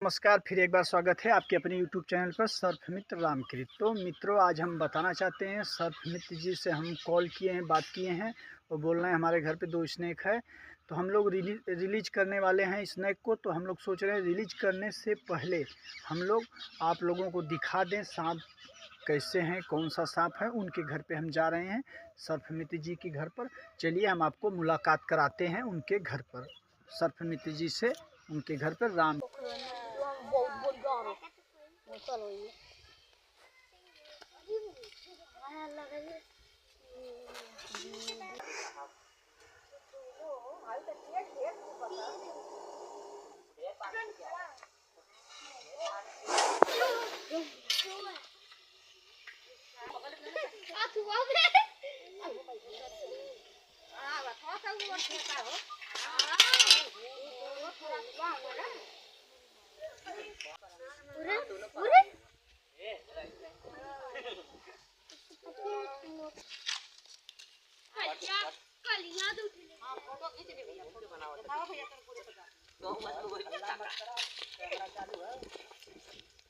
नमस्कार, फिर एक बार स्वागत है आपके अपने यूट्यूब चैनल पर सर्फ मित्र रामकृत। तो मित्रों, आज हम बताना चाहते हैं, सर्फ मित्र जी से हम कॉल किए हैं, बात किए हैं। वो बोल रहे हैं हमारे घर पे 2 स्नैक है, तो हम लोग रिलीज करने वाले हैं स्नैक को। तो हम लोग सोच रहे हैं रिलीज करने से पहले हम लोग आप लोगों को दिखा दें सांप कैसे हैं, कौन सा सांप है। उनके घर पर हम जा रहे हैं, सर्फ मित्र जी के घर पर। चलिए हम आपको मुलाकात कराते हैं उनके घर पर, सर्फ मित्र जी से उनके घर पर। राम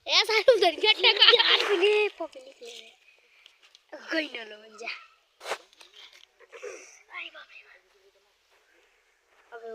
ऐसा उधर गट्टा का यार सुने पब्लिक ले गई न लो जा। अरे बाप रे, अबे